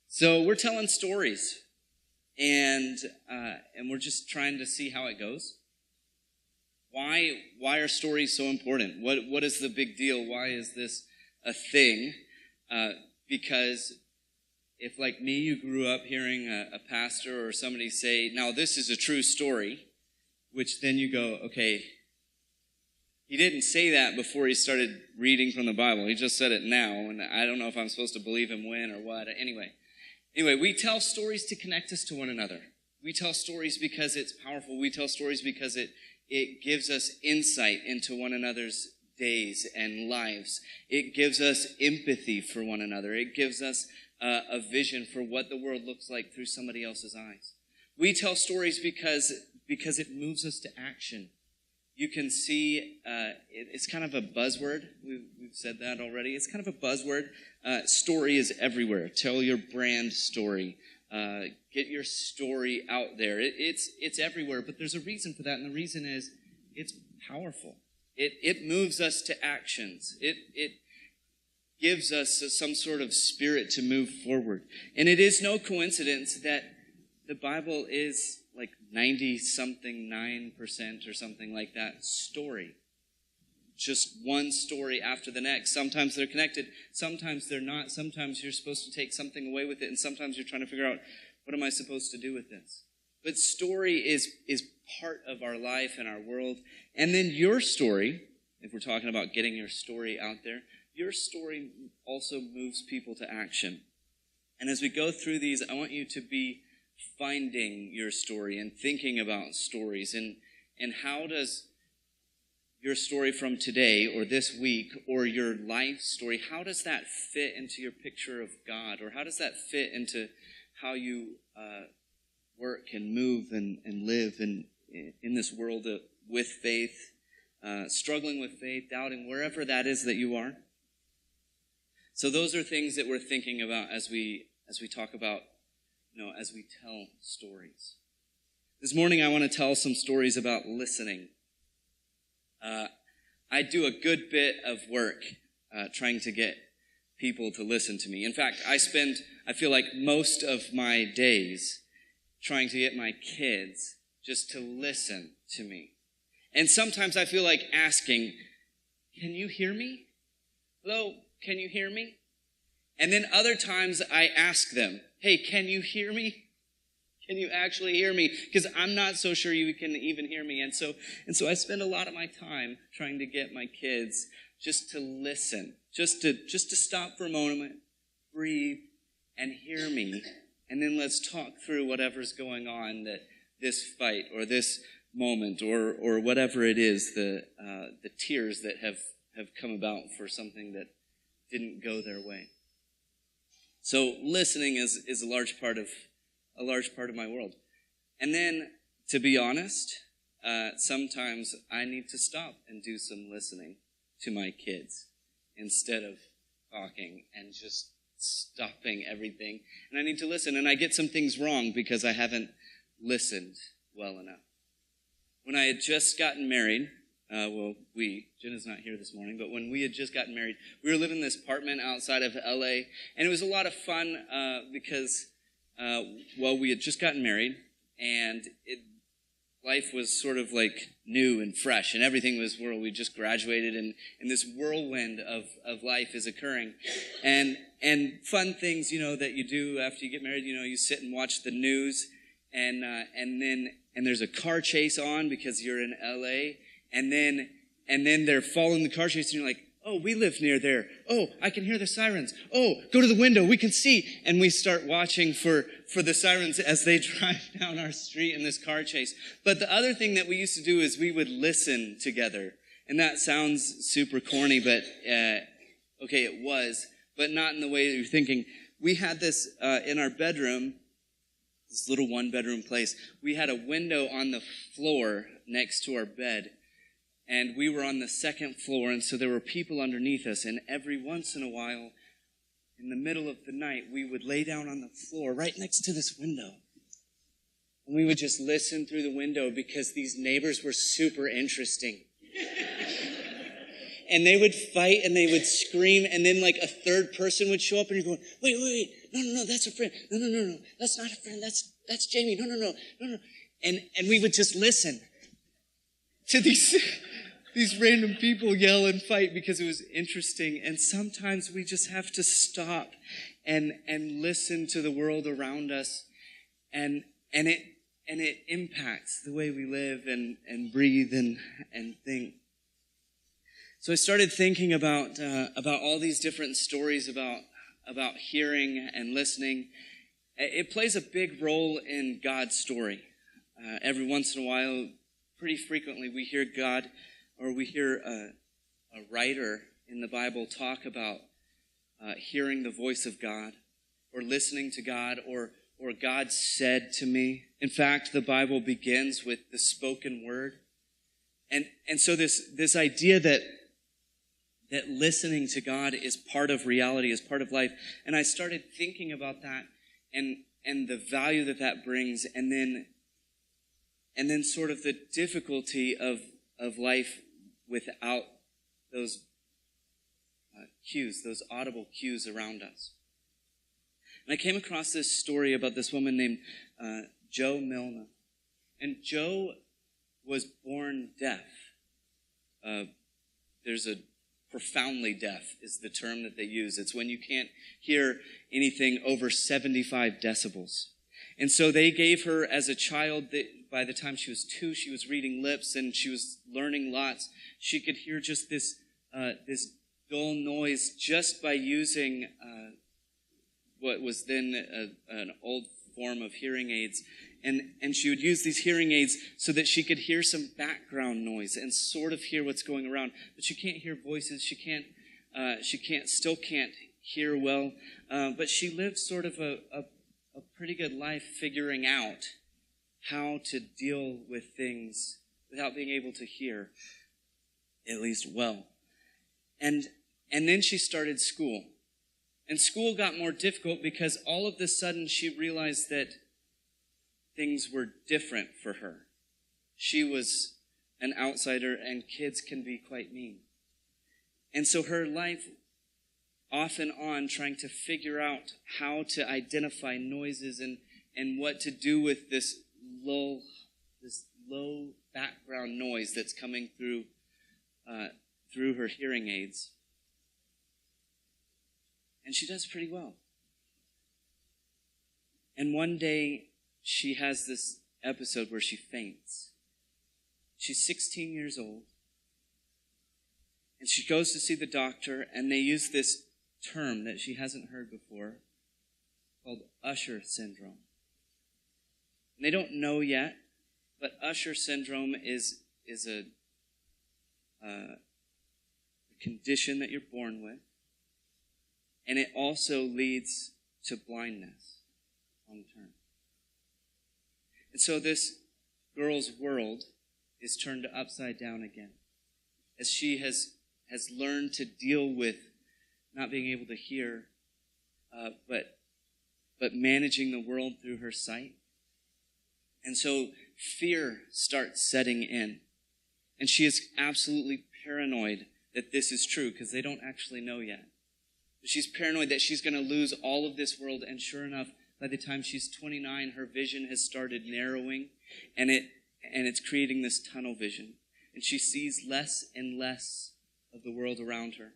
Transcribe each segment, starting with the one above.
So we're telling stories, and we're just trying to see how it goes. Why are stories so important? What is the big deal? Why is this a thing? Because if, like me, you grew up hearing a pastor or somebody say, "Now this is a true story," which then you go, okay, he didn't say that before he started reading from the Bible. He just said it now, and I don't know if I'm supposed to believe him when or what. Anyway, we tell stories to connect us to one another. We tell stories because it's powerful. We tell stories because it gives us insight into one another's days and lives. It gives us empathy for one another. It gives us a vision for what the world looks like through somebody else's eyes. We tell stories because it moves us to action. You can see, it's kind of a buzzword. We've said that already. It's kind of a buzzword. Story is everywhere. Tell your brand story. Get your story out there. It's everywhere, but there's a reason for that, and the reason is it's powerful. It moves us to actions. It gives us some sort of spirit to move forward. And it is no coincidence that the Bible is like 90-something% or something like that story. Just one story after the next. Sometimes they're connected. Sometimes they're not. Sometimes you're supposed to take something away with it, and sometimes you're trying to figure out, what am I supposed to do with this? But story is part of our life and our world. And then your story, if we're talking about getting your story out there, your story also moves people to action. And as we go through these, I want you to be finding your story and thinking about stories. And how does your story from today or this week or your life story, how does that fit into your picture of God? Or how does that fit into how you work and move and live in this world with faith, struggling with faith, doubting, wherever that is that you are? So those are things that we're thinking about as we talk about, as we tell stories. This morning I want to tell some stories about listening. I do a good bit of work trying to get people to listen to me. In fact, I feel like most of my days trying to get my kids just to listen to me. And sometimes I feel like asking, "Can you hear me? Hello, can you hear me?" And then other times I ask them, "Hey, can you hear me? Can you actually hear me? Because I'm not so sure you can even hear me." And so I spend a lot of my time trying to get my kids just to listen, just to stop for a moment, breathe, and hear me. And then let's talk through whatever's going on, that this fight or this moment or whatever it is, the tears that have come about for something that didn't go their way. So listening is a large part of my world. And then, to be honest, sometimes I need to stop and do some listening to my kids instead of talking and just stopping everything. And I need to listen, and I get some things wrong because I haven't listened well enough. When I had just gotten married, Jenna's not here this morning, but when we had just gotten married, we were living in this apartment outside of LA, and it was a lot of fun because we had just gotten married, and life was sort of like new and fresh, and everything was where we just graduated, and this whirlwind of life is occurring. And fun things, that you do after you get married, you sit and watch the news, and then there's a car chase on because you're in LA, and then they're following the car chase, and you're like, "Oh, we live near there. Oh, I can hear the sirens. Oh, go to the window. We can see." And we start watching for the sirens as they drive down our street in this car chase. But the other thing that we used to do is we would listen together. And that sounds super corny, but okay, it was, but not in the way that you're thinking. We had this in our bedroom, this little one-bedroom place. We had a window on the floor next to our bed. And we were on the second floor, and so there were people underneath us. And every once in a while, in the middle of the night, we would lay down on the floor right next to this window. And we would just listen through the window because these neighbors were super interesting. and they would fight and they would scream, and then like a third person would show up and you're going, wait, no, that's a friend. No, that's not a friend. That's Jamie. No. And we would just listen to these random people yell and fight because it was interesting. And sometimes we just have to stop and listen to the world around us, and it impacts the way we live and breathe and think. So I started thinking about all these different stories about hearing and listening. It plays a big role in God's story. Every once in a while, pretty frequently, we hear God, or we hear a writer in the Bible talk about hearing the voice of God, or listening to God, or God said to me. In fact, the Bible begins with the spoken word. And so this idea that listening to God is part of reality, is part of life. And I started thinking about that and the value that brings, and then sort of the difficulty of life without those cues, those audible cues around us. And I came across this story about this woman named Jo Milne. And Jo was born deaf. There's a profoundly deaf is the term that they use. It's when you can't hear anything over 75 decibels. And so they gave her as a child, that by the time she was 2, she was reading lips and she was learning lots. She could hear just this dull noise just by using what was then an old form of hearing aids. And she would use these hearing aids so that she could hear some background noise and sort of hear what's going around. But she can't hear voices. She still can't hear well. But she lived sort of a pretty good life figuring out how to deal with things without being able to hear, at least well. And then she started school. And school got more difficult because all of a sudden she realized that things were different for her. She was an outsider, and kids can be quite mean. And so her life, off and on, trying to figure out how to identify noises and what to do with this low background noise that's coming through her hearing aids. And she does pretty well. And one day, she has this episode where she faints. She's 16 years old. And she goes to see the doctor, and they use this term that she hasn't heard before called Usher syndrome. And they don't know yet, but Usher syndrome is a condition that you're born with. And it also leads to blindness long term. And so this girl's world is turned upside down again, as she has learned to deal with not being able to hear, but managing the world through her sight. And so fear starts setting in. And she is absolutely paranoid that this is true, because they don't actually know yet. She's paranoid that she's going to lose all of this world, and sure enough, by the time she's 29, her vision has started narrowing, and it's creating this tunnel vision. And she sees less and less of the world around her.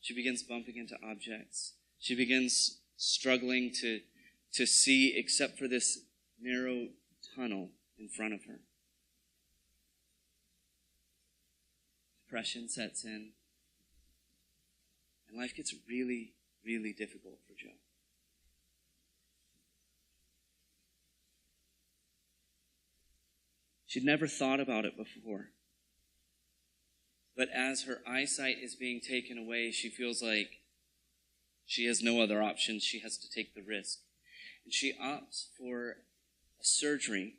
She begins bumping into objects. She begins struggling to see except for this narrow tunnel in front of her. Depression sets in. And life gets really, really difficult for Jo. She'd never thought about it before. But as her eyesight is being taken away, she feels like she has no other option. She has to take the risk. And she opts for a surgery,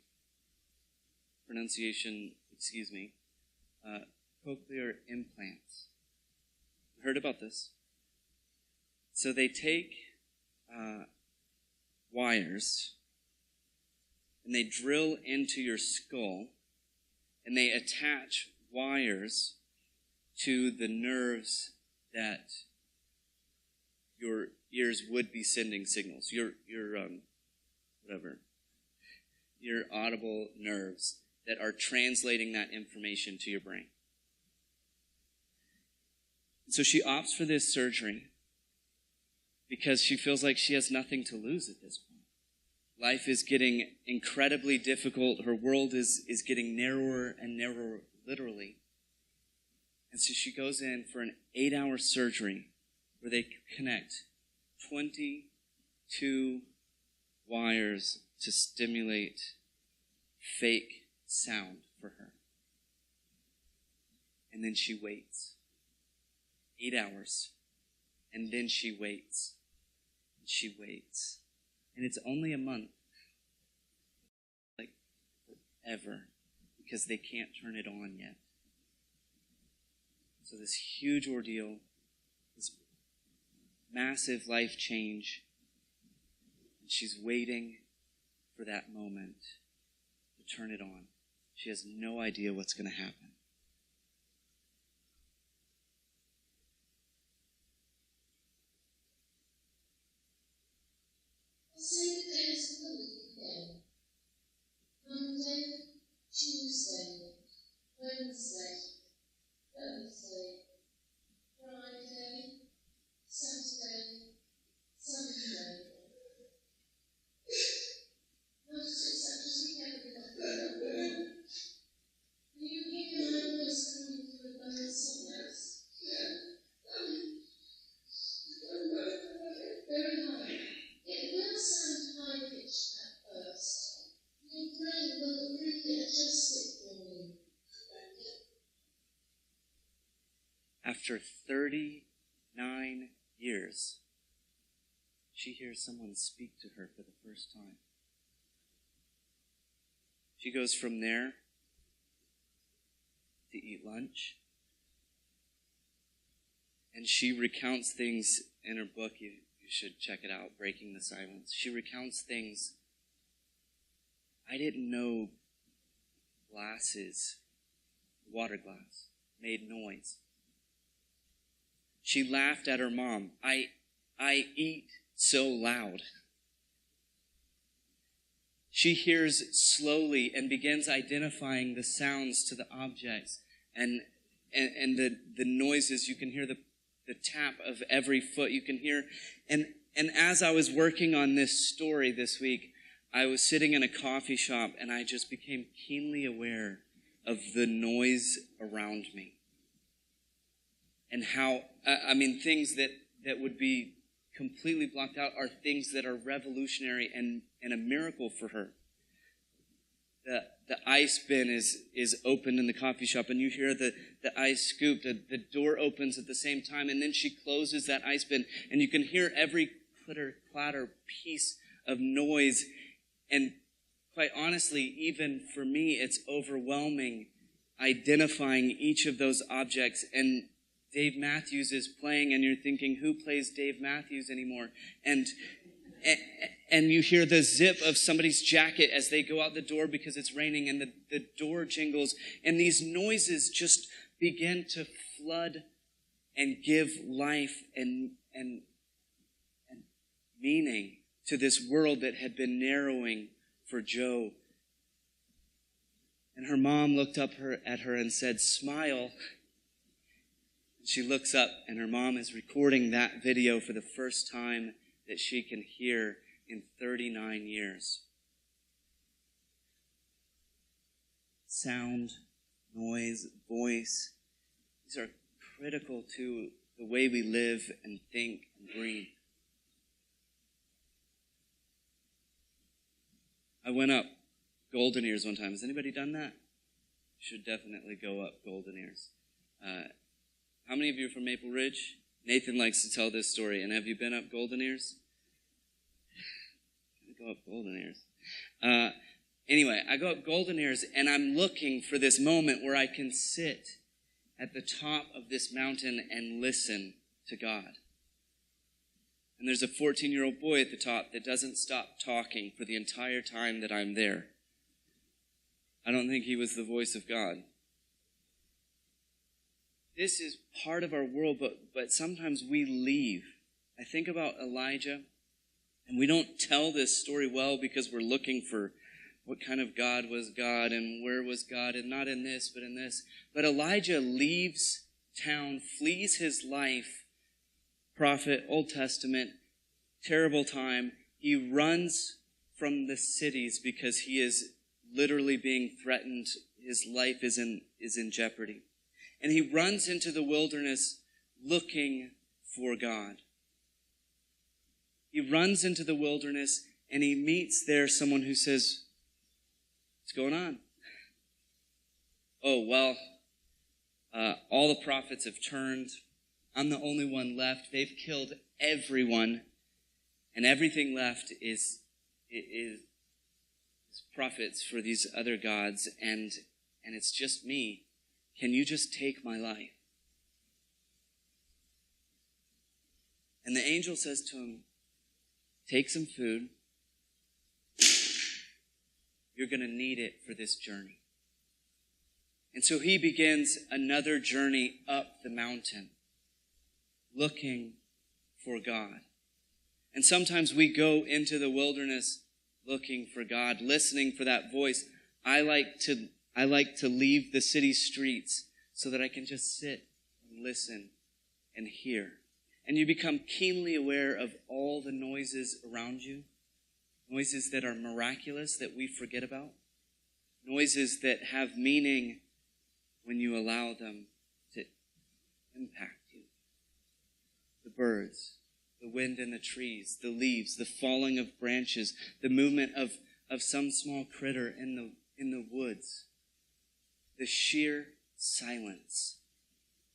cochlear implants. You heard about this? So they take wires and they drill into your skull and they attach wires to the nerves that your ears would be sending signals, your audible nerves that are translating that information to your brain. So she opts for this surgery because she feels like she has nothing to lose at this point. Life is getting incredibly difficult. Her world is getting narrower and narrower, literally. And so she goes in for an 8-hour surgery where they connect 22 wires to stimulate fake sound for her. And then she waits. 8 hours. And then she waits. And she waits. And it's only a month. Like forever. Because they can't turn it on yet. So this huge ordeal, this massive life change, and she's waiting for that moment to turn it on. She has no idea what's going to happen. Say the days of the week again. Monday, Tuesday, Wednesday, Thursday, Friday, Saturday, Sunday. Not such as we ever got. You hear my voice coming through by somewhere else? Very high. It will sound high-pitched at first. Your brain will really adjust it for you. After 39 years, she hears someone speak to her for the first time. She goes from there to eat lunch, and she recounts things in her book. You should check it out, Breaking the Silence. She recounts things. I didn't know glasses, water glass, made noise. She laughed at her mom. I eat so loud. She hears slowly and begins identifying the sounds to the objects and the noises. You can hear the tap of every foot. You can hear. And as I was working on this story this week, I was sitting in a coffee shop and I just became keenly aware of the noise around me. And how, things that would be completely blocked out are things that are revolutionary and a miracle for her. The ice bin is opened in the coffee shop, and you hear the ice scoop. The door opens at the same time, and then she closes that ice bin, and you can hear every clatter piece of noise. And quite honestly, even for me, it's overwhelming identifying each of those objects. And Dave Matthews is playing, and you're thinking, who plays Dave Matthews anymore? And you hear the zip of somebody's jacket as they go out the door because it's raining, and the door jingles, and these noises just begin to flood and give life and meaning to this world that had been narrowing for Joe. And her mom looked up at her and said, "Smile." She looks up, and her mom is recording that video for the first time that she can hear in 39 years. Sound, noise, voice, these are critical to the way we live and think and breathe. I went up Golden Ears one time. Has anybody done that? You should definitely go up Golden Ears. How many of you are from Maple Ridge? Nathan likes to tell this story. And have you been up Golden Ears? Go up Golden Ears. Anyway, I go up Golden Ears, and I'm looking for this moment where I can sit at the top of this mountain and listen to God. And there's a 14-year-old boy at the top that doesn't stop talking for the entire time that I'm there. I don't think he was the voice of God. this is part of our world, but sometimes we leave. I think about Elijah, and we don't tell this story well because we're looking for what kind of God was God and where was God, and not in this, but in this. But Elijah leaves town, flees his life. Prophet, Old Testament, terrible time. He runs from the cities because he is literally being threatened. His life is in jeopardy. And he runs into the wilderness looking for God. He runs into the wilderness and he meets there someone who says, "What's going on?" "Oh, well, all the prophets have turned. I'm the only one left. They've killed everyone. And everything left is prophets for these other gods. And it's just me. Can you just take my life?" And the angel says to him, "Take some food. You're going to need it for this journey." And so he begins another journey up the mountain, looking for God. And sometimes we go into the wilderness looking for God, listening for that voice. I like to leave the city streets so that I can just sit and listen and hear. And you become keenly aware of all the noises around you, noises that are miraculous that we forget about, noises that have meaning when you allow them to impact you. The birds, the wind in the trees, the leaves, the falling of branches, the movement of some small critter in the woods, the sheer silence,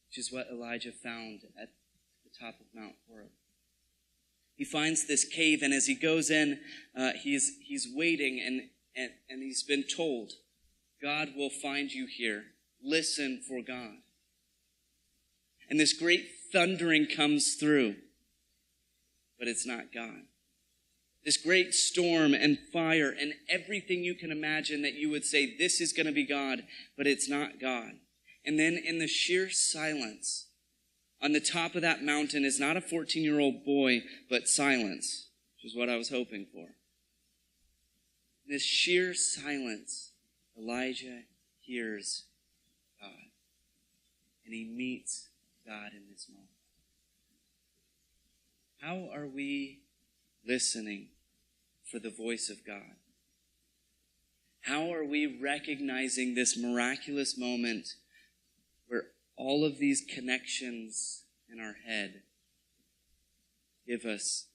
which is what Elijah found at the top of Mount Horeb. He finds this cave, and as he goes in, he's waiting, and he's been told, God will find you here. Listen for God. And this great thundering comes through, but it's not God. This great storm and fire and everything you can imagine that you would say, this is going to be God, but it's not God. And then in the sheer silence, on the top of that mountain is not a 14-year-old boy, but silence, which is what I was hoping for. In this sheer silence, Elijah hears God. And he meets God in this moment. How are we listening for the voice of God? How are we recognizing this miraculous moment where all of these connections in our head give us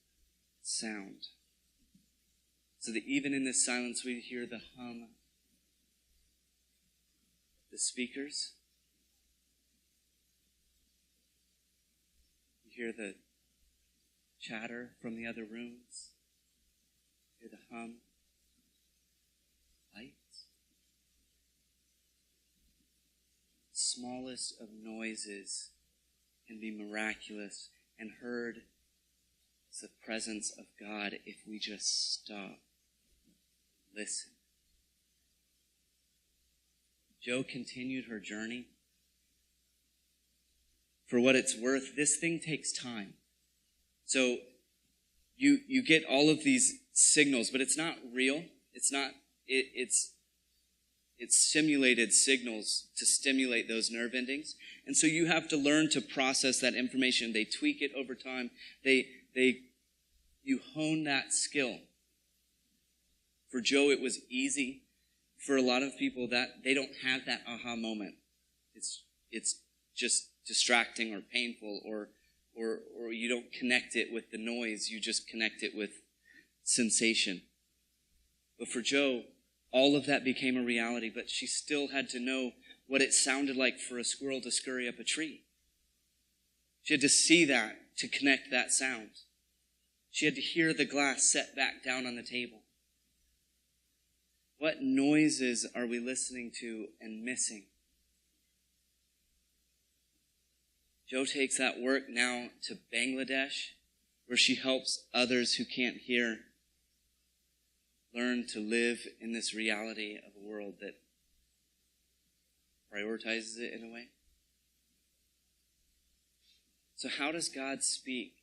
sound? So that even in this silence we hear the hum of the speakers. You hear the chatter from the other rooms. You hear the hum. Lights. Smallest of noises can be miraculous and heard as the presence of God if we just stop. Listen. Jo continued her journey. For what it's worth, this thing takes time. So you get all of these signals, but it's not real. It's simulated signals to stimulate those nerve endings. And so you have to learn to process that information. They tweak it over time. You hone that skill. For Jo, it was easy. For a lot of people, that they don't have that aha moment. It's just distracting or painful, or you don't connect it with the noise. You just connect it with sensation. But for Jo, all of that became a reality, but she still had to know what it sounded like for a squirrel to scurry up a tree. She had to see that to connect that sound. She had to hear the glass set back down on the table. What noises are we listening to and missing? Jo takes that work now to Bangladesh, where she helps others who can't hear learn to live in this reality of a world that prioritizes it in a way. So how does God speak?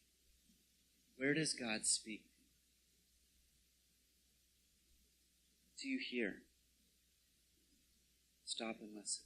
Where does God speak? Do you hear? Stop and listen.